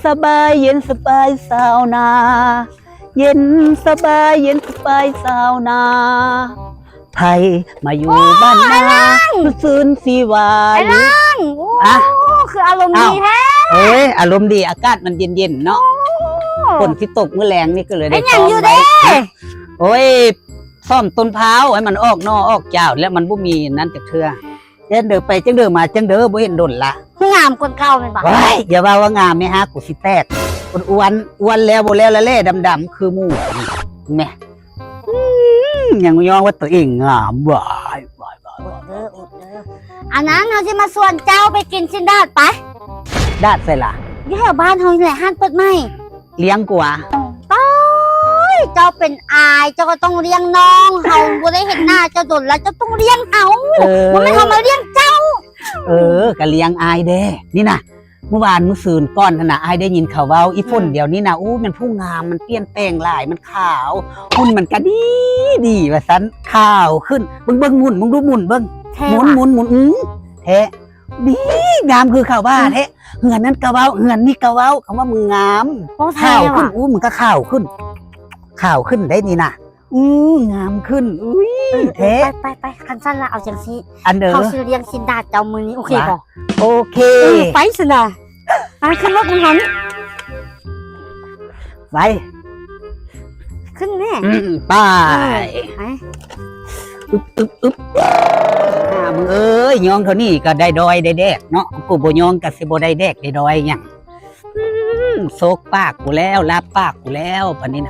สบายเย็นสบายสาวนา เย็นสบายเย็นสบายสาวนาไทยมาอยู่บ้านนาซื่นสีหวาน โอ้ อะ คืออารมณ์ดีแท้ อารมณ์ดีอากาศมันเย็นๆเนาะฝนที่ตกเมื่อแรงนี่ก็เลย เป็ ได้ นอย่างอยู่เด้ โอ้ยซ่อมต้นพร้าวให้มันออกนอออกเจ้าแล้วมันบ่มีนั้นจากเทื่อเดินเดินไปจังเดินมาจังเด้อบ่เห็นดนละ งามคนเก่าเป็นปะ ว้ายอย่าว่าว่างามไหมฮะกูสิแตกอ้วนแล้วบ่แล้วละเล่ดำๆคือหมู่แม่ยังยองว่าตัวเองงามบ่าย อันนั้นเขาจะมาส่วนเจ้าไปกินชินดาดไป ดาดใส่ล่ะ ที่แถวบ้านเขาแหละห้านเปิดใหม่ เลี้ยงกูอ่ะ เจ้าเป็นอายเจ้าก็ต้องเลี้ยงน้องเขาบ่ได้เห็นหน้าเจ้าโดนแล้วเจ้าต้องเลี้ยงเขามันไม่ทำมาเลี้ยงเจ้า ก็เลี้ยงอายเด้นี่น่ะเมื่อวานมื้อซืนก่อนนั่นน่ะอายได้ยินเขาเว้าอีฝนเดี๋ยวนี้น่ะอู้มันผู้งามมันเปลี่ยนแปลงหลายมันขาวหุ่นมันก็ดีว่าซั่นขาวขึ้นเบิ่งหมุนมึงดูหมุนเบิ่ง หมุนแท้ดีงามคือข่าวว่าแท้เหือนนั้นกะเว้าเหือนนี่กะเว้าคำว่ามึงงาม โอ้แท้ ข่าวขึ้ ว่ะ นมึงก็ข่าวขึ้นได้นี่น่ะงามขึ้นอุ้ยแท้ ไปคันสั้นละเอาจังซี่ อันเด้อ เขาซื้อเลี้ยงชินดาดเจ้ามือนี้โอเคบ่ โอเค ไปสินะไปขึ้นรถมึงหัน ไป ขึ้นแน่ ไป ไป อึ๊บมึงเอ้ยยองเท่านี้ก็ได้ดอยได้แดกเนาะกูบ่ยองก็สิบ่ได้แดกได้ดอยหยังโซกปากกูแล้วลาบปากกูแล้วปานนี้นะ